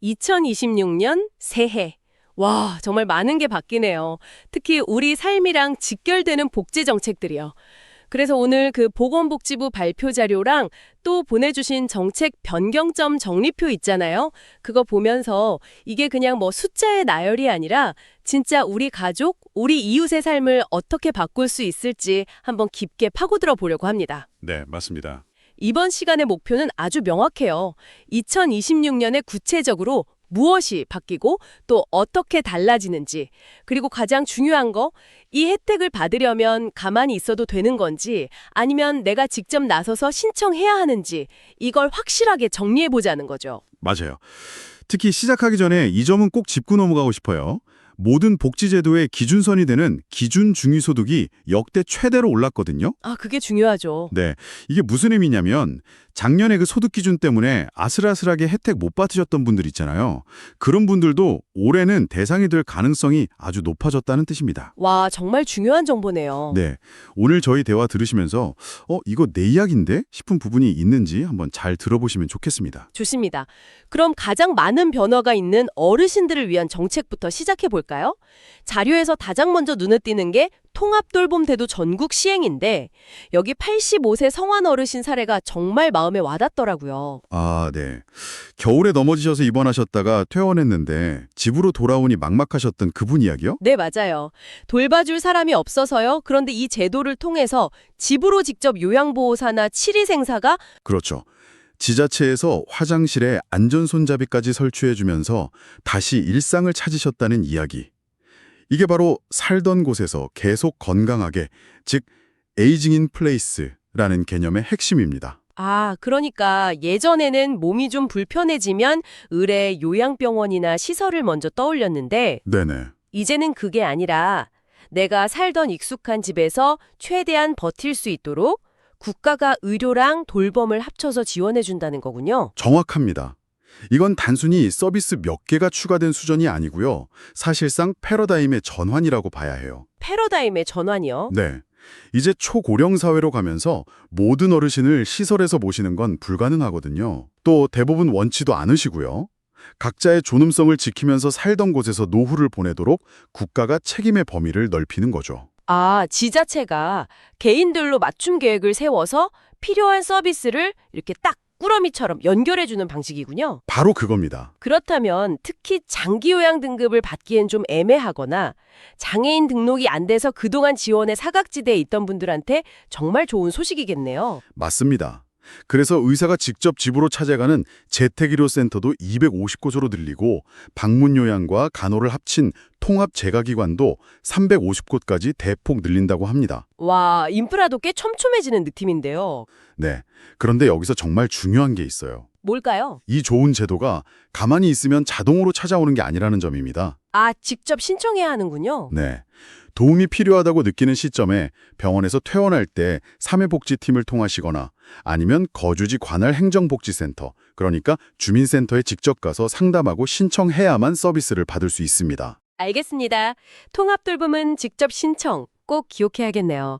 2026년 새해. 와, 정말 많은 게 바뀌네요. 특히 우리 삶이랑 직결되는 복지 정책들이요. 그래서 오늘 그 보건복지부 발표 자료랑 또 보내주신 정책 변경점 정리표 있잖아요. 그거 보면서 이게 그냥 뭐 숫자의 나열이 아니라 진짜 우리 가족, 우리 이웃의 삶을 어떻게 바꿀 수 있을지 한번 깊게 파고들어 보려고 합니다. 네, 맞습니다. 이번 시간의 목표는 아주 명확해요. 2026년에 구체적으로 무엇이 바뀌고 또 어떻게 달라지는지, 그리고 가장 중요한 거, 이 혜택을 받으려면 가만히 있어도 되는 건지 아니면 내가 직접 나서서 신청해야 하는지 이걸 확실하게 정리해보자는 거죠. 맞아요. 특히 시작하기 전에 이 점은 꼭 짚고 넘어가고 싶어요. 모든 복지제도의 기준선이 되는 기준 중위소득이 역대 최대로 올랐거든요. 아, 그게 중요하죠. 네, 이게 무슨 의미냐면 작년에 그 소득 기준 때문에 아슬아슬하게 혜택 못 받으셨던 분들 있잖아요. 그런 분들도 올해는 대상이 될 가능성이 아주 높아졌다는 뜻입니다. 와, 정말 중요한 정보네요. 네, 오늘 저희 대화 들으시면서 이거 내 이야기인데? 싶은 부분이 있는지 한번 잘 들어보시면 좋겠습니다. 좋습니다. 그럼 가장 많은 변화가 있는 어르신들을 위한 정책부터 시작해 볼까요? 자료에서 가장 먼저 눈에 띄는 게 통합돌봄제도 전국 시행인데 여기 85세 성환 어르신 사례가 정말 마음에 와닿더라고요. 아, 네. 겨울에 넘어지셔서 입원하셨다가 퇴원했는데 집으로 돌아오니 막막하셨던 그분 이야기요? 네, 맞아요. 돌봐줄 사람이 없어서요. 그런데 이 제도를 통해서 집으로 직접 요양보호사나 치리생사가 그렇죠. 지자체에서 화장실에 안전손잡이까지 설치해주면서 다시 일상을 찾으셨다는 이야기. 이게 바로 살던 곳에서 계속 건강하게, 즉 에이징 인 플레이스라는 개념의 핵심입니다. 아, 그러니까 예전에는 몸이 좀 불편해지면 의뢰 요양병원이나 시설을 먼저 떠올렸는데 네네. 이제는 그게 아니라 내가 살던 익숙한 집에서 최대한 버틸 수 있도록 국가가 의료랑 돌봄을 합쳐서 지원해준다는 거군요. 정확합니다. 이건 단순히 서비스 몇 개가 추가된 수준이 아니고요. 사실상 패러다임의 전환이라고 봐야 해요. 패러다임의 전환이요. 네. 이제 초고령 사회로 가면서 모든 어르신을 시설에서 모시는 건 불가능하거든요. 또 대부분 원치도 않으시고요. 각자의 존엄성을 지키면서 살던 곳에서 노후를 보내도록 국가가 책임의 범위를 넓히는 거죠. 아, 지자체가 개인들로 맞춤 계획을 세워서 필요한 서비스를 이렇게 딱 꾸러미처럼 연결해주는 방식이군요. 바로 그겁니다. 그렇다면 특히 장기 요양 등급을 받기엔 좀 애매하거나 장애인 등록이 안 돼서 그동안 지원의 사각지대에 있던 분들한테 정말 좋은 소식이겠네요. 맞습니다. 그래서 의사가 직접 집으로 찾아가는 재택의료센터도 250곳으로 늘리고 방문 요양과 간호를 합친 통합 재가기관도 350곳까지 대폭 늘린다고 합니다. 와, 인프라도 꽤 촘촘해지는 느낌인데요. 네. 그런데 여기서 정말 중요한 게 있어요. 뭘까요? 이 좋은 제도가 가만히 있으면 자동으로 찾아오는 게 아니라는 점입니다. 아, 직접 신청해야 하는군요. 네. 도움이 필요하다고 느끼는 시점에 병원에서 퇴원할 때 사회복지팀을 통하시거나 아니면 거주지 관할 행정복지센터, 그러니까 주민센터에 직접 가서 상담하고 신청해야만 서비스를 받을 수 있습니다. 알겠습니다. 통합돌봄은 직접 신청 꼭 기억해야겠네요.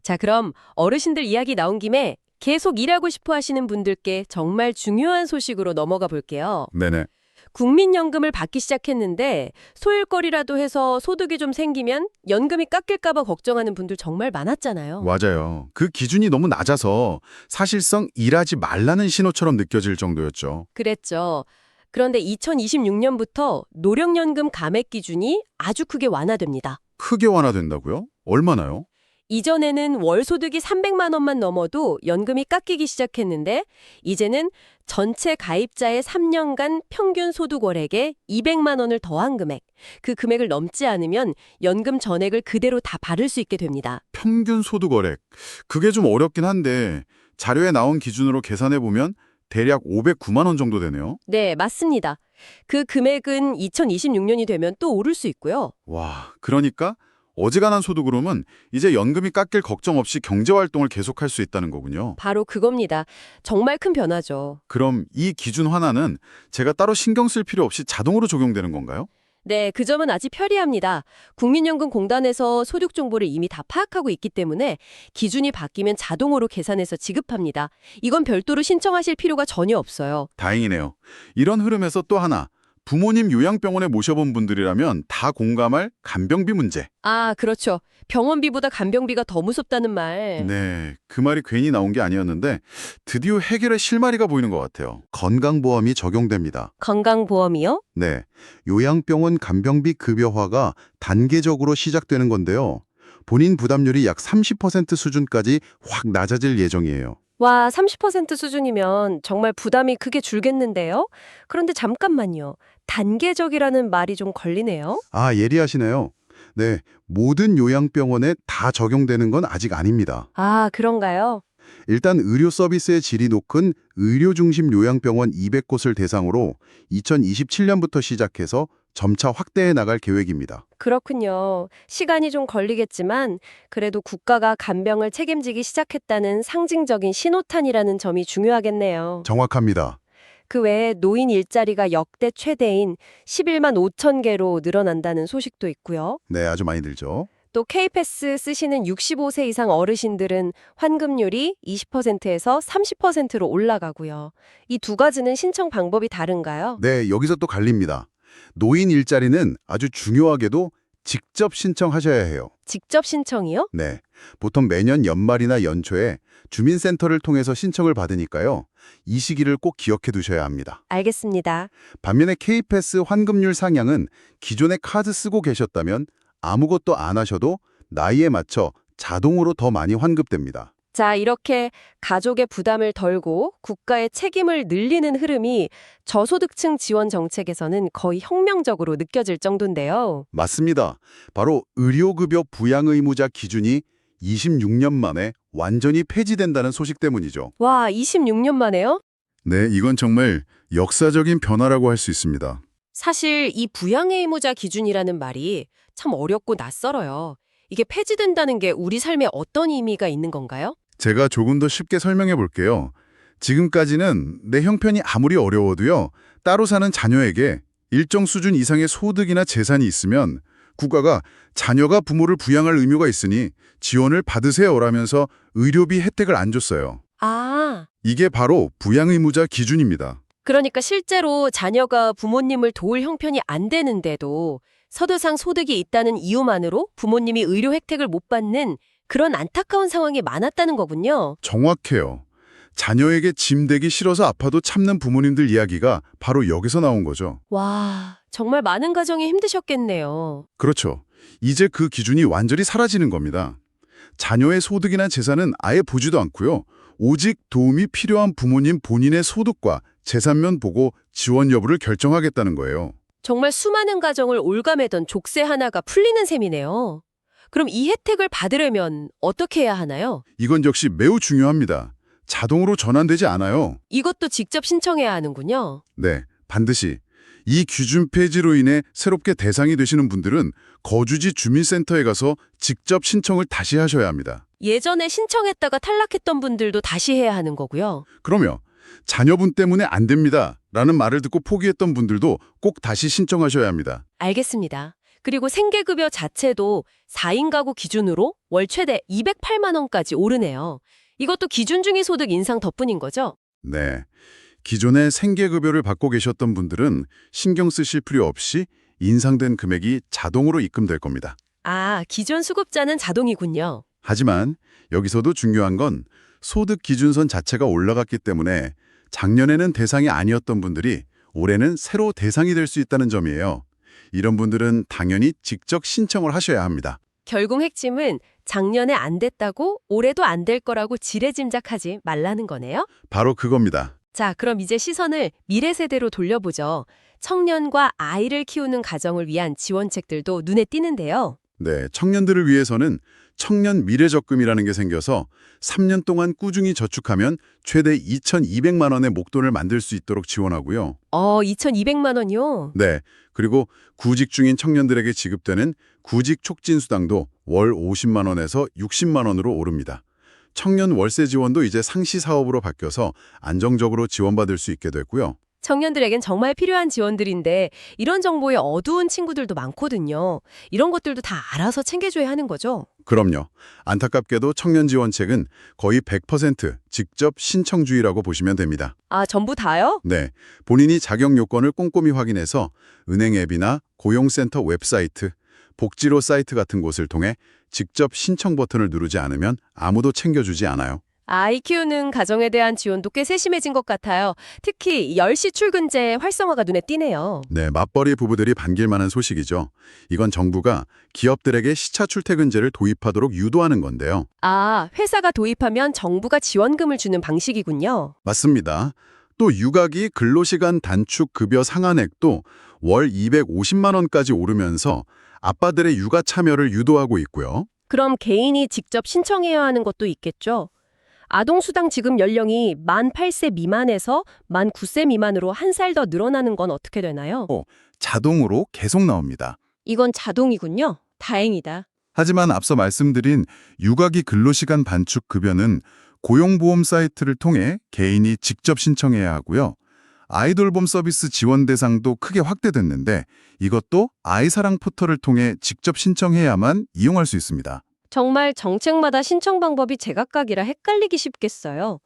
자, 그럼 어르신들 이야기 나온 김에 계속 일하고 싶어 하시는 분들께 정말 중요한 소식으로 넘어가 볼게요. 네네. 국민연금을 받기 시작했는데 소일거리라도 해서 소득이 좀 생기면 연금이 깎일까 봐 걱정하는 분들 정말 많았잖아요. 맞아요. 그 기준이 너무 낮아서 사실상 일하지 말라는 신호처럼 느껴질 정도였죠. 그랬죠. 그런데 2026년부터 노령연금 감액 기준이 아주 크게 완화됩니다. 크게 완화된다고요? 얼마나요? 이전에는 월 소득이 300만 원만 넘어도 연금이 깎이기 시작했는데 이제는 전체 가입자의 3년간 평균 소득 월액에 200만 원을 더한 금액, 그 금액을 넘지 않으면 연금 전액을 그대로 다 받을 수 있게 됩니다. 평균 소득월액. 그게 좀 어렵긴 한데 자료에 나온 기준으로 계산해보면 대략 509만 원 정도 되네요. 네, 맞습니다. 그 금액은 2026년이 되면 또 오를 수 있고요. 와, 그러니까 어지간한 소득으로는 이제 연금이 깎일 걱정 없이 경제활동을 계속할 수 있다는 거군요. 바로 그겁니다. 정말 큰 변화죠. 그럼 이 기준 환화는 제가 따로 신경 쓸 필요 없이 자동으로 적용되는 건가요? 네, 그 점은 아직 편리합니다. 국민연금공단에서 소득 정보를 이미 다 파악하고 있기 때문에 기준이 바뀌면 자동으로 계산해서 지급합니다. 이건 별도로 신청하실 필요가 전혀 없어요. 다행이네요. 이런 흐름에서 또 하나, 부모님 요양병원에 모셔본 분들이라면 다 공감할 간병비 문제. 아, 그렇죠. 병원비보다 간병비가 더 무섭다는 말. 네, 그 말이 괜히 나온 게 아니었는데 드디어 해결의 실마리가 보이는 것 같아요. 건강보험이 적용됩니다. 건강보험이요? 네, 요양병원 간병비 급여화가 단계적으로 시작되는 건데요. 본인 부담률이 약 30% 수준까지 확 낮아질 예정이에요. 와, 30% 수준이면 정말 부담이 크게 줄겠는데요? 그런데 잠깐만요. 단계적이라는 말이 좀 걸리네요. 아, 예리하시네요. 네, 모든 요양병원에 다 적용되는 건 아직 아닙니다. 아, 그런가요? 일단 의료 서비스의 질이 높은 의료 중심 요양병원 200곳을 대상으로 2027년부터 시작해서 점차 확대해 나갈 계획입니다. 그렇군요. 시간이 좀 걸리겠지만 그래도 국가가 간병을 책임지기 시작했다는 상징적인 신호탄이라는 점이 중요하겠네요. 정확합니다. 그 외에 노인 일자리가 역대 최대인 11만 5천 개로 늘어난다는 소식도 있고요. 네, 아주 많이 들죠. 또 K패스 쓰시는 65세 이상 어르신들은 환급률이 20%에서 30%로 올라가고요. 이 두 가지는 신청 방법이 다른가요? 네, 여기서 또 갈립니다. 노인 일자리는 아주 중요하게도 직접 신청하셔야 해요. 직접 신청이요? 네, 보통 매년 연말이나 연초에 주민센터를 통해서 신청을 받으니까요. 이 시기를 꼭 기억해 두셔야 합니다. 알겠습니다. 반면에 K패스 환급률 상향은 기존에 카드 쓰고 계셨다면 아무것도 안 하셔도 나이에 맞춰 자동으로 더 많이 환급됩니다. 자, 이렇게 가족의 부담을 덜고 국가의 책임을 늘리는 흐름이 저소득층 지원 정책에서는 거의 혁명적으로 느껴질 정도인데요. 맞습니다. 바로 의료급여 부양의무자 기준이 26년 만에 완전히 폐지된다는 소식 때문이죠. 와, 26년 만에요? 네, 이건 정말 역사적인 변화라고 할 수 있습니다. 사실 이 부양의 의무자 기준이라는 말이 참 어렵고 낯설어요. 이게 폐지된다는 게 우리 삶에 어떤 의미가 있는 건가요? 제가 조금 더 쉽게 설명해 볼게요. 지금까지는 내 형편이 아무리 어려워도요, 따로 사는 자녀에게 일정 수준 이상의 소득이나 재산이 있으면 국가가 자녀가 부모를 부양할 의무가 있으니 지원을 받으세요라면서 의료비 혜택을 안 줬어요. 아, 이게 바로 부양의무자 기준입니다. 그러니까 실제로 자녀가 부모님을 도울 형편이 안 되는데도 서류상 소득이 있다는 이유만으로 부모님이 의료 혜택을 못 받는 그런 안타까운 상황이 많았다는 거군요. 정확해요. 자녀에게 짐 되기 싫어서 아파도 참는 부모님들 이야기가 바로 여기서 나온 거죠. 와, 정말 많은 가정이 힘드셨겠네요. 그렇죠. 이제 그 기준이 완전히 사라지는 겁니다. 자녀의 소득이나 재산은 아예 보지도 않고요. 오직 도움이 필요한 부모님 본인의 소득과 재산면 보고 지원 여부를 결정하겠다는 거예요. 정말 수많은 가정을 올가매던 족쇄 하나가 풀리는 셈이네요. 그럼 이 혜택을 받으려면 어떻게 해야 하나요? 이건 역시 매우 중요합니다. 자동으로 전환되지 않아요. 이것도 직접 신청해야 하는군요. 네, 반드시. 이 기준 폐지로 인해 새롭게 대상이 되시는 분들은 거주지 주민센터에 가서 직접 신청을 다시 하셔야 합니다. 예전에 신청했다가 탈락했던 분들도 다시 해야 하는 거고요. 그러면 자녀분 때문에 안 됩니다 라는 말을 듣고 포기했던 분들도 꼭 다시 신청하셔야 합니다. 알겠습니다. 그리고 생계급여 자체도 4인 가구 기준으로 월 최대 208만 원까지 오르네요. 이것도 기준 중위 소득 인상 덕분인 거죠? 네, 기존에 생계급여를 받고 계셨던 분들은 신경 쓰실 필요 없이 인상된 금액이 자동으로 입금될 겁니다. 아, 기존 수급자는 자동이군요. 하지만 여기서도 중요한 건 소득 기준선 자체가 올라갔기 때문에 작년에는 대상이 아니었던 분들이 올해는 새로 대상이 될 수 있다는 점이에요. 이런 분들은 당연히 직접 신청을 하셔야 합니다. 결국 핵심은 작년에 안 됐다고 올해도 안 될 거라고 지레짐작하지 말라는 거네요? 바로 그겁니다. 자, 그럼 이제 시선을 미래 세대로 돌려보죠. 청년과 아이를 키우는 가정을 위한 지원책들도 눈에 띄는데요. 네, 청년들을 위해서는 청년 미래적금이라는 게 생겨서 3년 동안 꾸준히 저축하면 최대 2,200만 원의 목돈을 만들 수 있도록 지원하고요. 2,200만 원이요? 네, 그리고 구직 중인 청년들에게 지급되는 구직 촉진 수당도 월 50만 원에서 60만 원으로 오릅니다. 청년 월세 지원도 이제 상시 사업으로 바뀌어서 안정적으로 지원받을 수 있게 됐고요. 청년들에겐 정말 필요한 지원들인데 이런 정보에 어두운 친구들도 많거든요. 이런 것들도 다 알아서 챙겨줘야 하는 거죠? 그럼요. 안타깝게도 청년 지원책은 거의 100% 직접 신청주의라고 보시면 됩니다. 아, 전부 다요? 네, 본인이 자격 요건을 꼼꼼히 확인해서 은행 앱이나 고용센터 웹사이트, 복지로 사이트 같은 곳을 통해 직접 신청 버튼을 누르지 않으면 아무도 챙겨주지 않아요. 아이 키우는 가정에 대한 지원도 꽤 세심해진 것 같아요. 특히 10시 출근제 활성화가 눈에 띄네요. 네, 맞벌이 부부들이 반길 만한 소식이죠. 이건 정부가 기업들에게 시차 출퇴근제를 도입하도록 유도하는 건데요. 아, 회사가 도입하면 정부가 지원금을 주는 방식이군요. 맞습니다. 또 육아기 근로시간 단축 급여 상한액도 월 250만 원까지 오르면서 아빠들의 육아 참여를 유도하고 있고요. 그럼 개인이 직접 신청해야 하는 것도 있겠죠? 아동수당 지급 연령이 만 8세 미만에서 만 9세 미만으로 한 살 더 늘어나는 건 어떻게 되나요? 자동으로 계속 나옵니다. 이건 자동이군요. 다행이다. 하지만 앞서 말씀드린 육아기 근로시간 반축 급여는 고용보험 사이트를 통해 개인이 직접 신청해야 하고요. 아이돌봄 서비스 지원 대상도 크게 확대됐는데 이것도 아이사랑 포털을 통해 직접 신청해야만 이용할 수 있습니다. 정말 정책마다 신청 방법이 제각각이라 헷갈리기 쉽겠어요.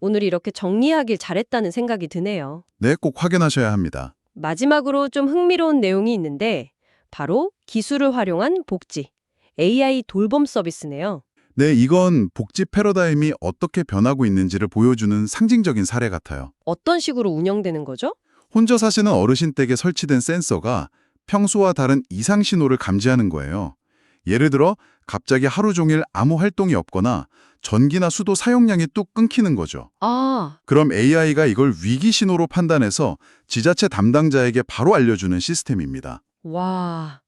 오늘 이렇게 정리하길 잘했다는 생각이 드네요. 네, 꼭 확인하셔야 합니다. 마지막으로 좀 흥미로운 내용이 있는데 바로 기술을 활용한 복지, AI 돌봄 서비스네요. 네, 이건 복지 패러다임이 어떻게 변하고 있는지를 보여주는 상징적인 사례 같아요. 어떤 식으로 운영되는 거죠? 혼자 사시는 어르신 댁에 설치된 센서가 평소와 다른 이상 신호를 감지하는 거예요. 예를 들어 갑자기 하루 종일 아무 활동이 없거나 전기나 수도 사용량이 뚝 끊기는 거죠. 아, 그럼 AI가 이걸 위기 신호로 판단해서 지자체 담당자에게 바로 알려주는 시스템입니다. 와.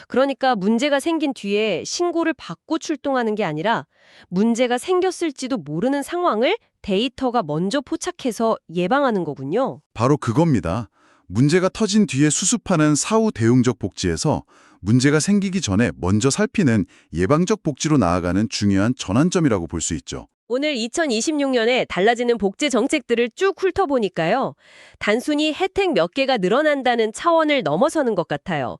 그러니까 문제가 생긴 뒤에 신고를 받고 출동하는 게 아니라 문제가 생겼을지도 모르는 상황을 데이터가 먼저 포착해서 예방하는 거군요. 바로 그겁니다. 문제가 터진 뒤에 수습하는 사후 대응적 복지에서 문제가 생기기 전에 먼저 살피는 예방적 복지로 나아가는 중요한 전환점이라고 볼 수 있죠. 오늘 2026년에 달라지는 복지 정책들을 쭉 훑어보니까요. 단순히 혜택 몇 개가 늘어난다는 차원을 넘어서는 것 같아요.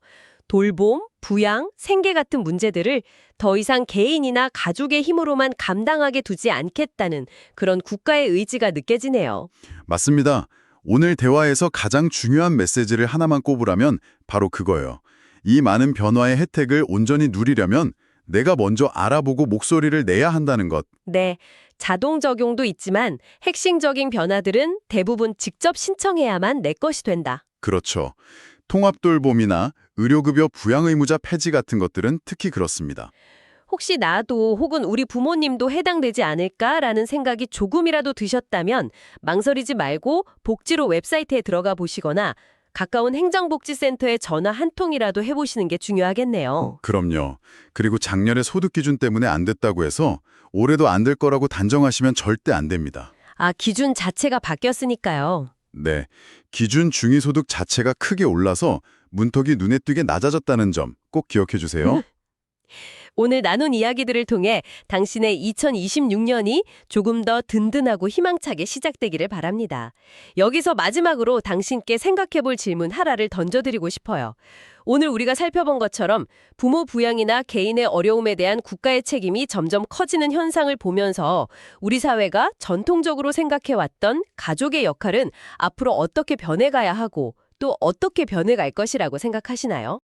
돌봄, 부양, 생계 같은 문제들을 더 이상 개인이나 가족의 힘으로만 감당하게 두지 않겠다는 그런 국가의 의지가 느껴지네요. 맞습니다. 오늘 대화에서 가장 중요한 메시지를 하나만 꼽으라면 바로 그거예요. 이 많은 변화의 혜택을 온전히 누리려면 내가 먼저 알아보고 목소리를 내야 한다는 것. 네, 자동 적용도 있지만 핵심적인 변화들은 대부분 직접 신청해야만 내 것이 된다. 그렇죠. 통합돌봄이나 의료급여 부양의무자 폐지 같은 것들은 특히 그렇습니다. 혹시 나도 혹은 우리 부모님도 해당되지 않을까라는 생각이 조금이라도 드셨다면 망설이지 말고 복지로 웹사이트에 들어가 보시거나 가까운 행정복지센터에 전화 한 통이라도 해보시는 게 중요하겠네요. 그럼요. 그리고 작년에 소득 기준 때문에 안 됐다고 해서 올해도 안 될 거라고 단정하시면 절대 안 됩니다. 아, 기준 자체가 바뀌었으니까요. 네, 기준 중위소득 자체가 크게 올라서 문턱이 눈에 띄게 낮아졌다는 점 꼭 기억해 주세요. 오늘 나눈 이야기들을 통해 당신의 2026년이 조금 더 든든하고 희망차게 시작되기를 바랍니다. 여기서 마지막으로 당신께 생각해볼 질문 하나를 던져드리고 싶어요. 오늘 우리가 살펴본 것처럼 부모 부양이나 개인의 어려움에 대한 국가의 책임이 점점 커지는 현상을 보면서 우리 사회가 전통적으로 생각해왔던 가족의 역할은 앞으로 어떻게 변해가야 하고 또 어떻게 변해갈 것이라고 생각하시나요?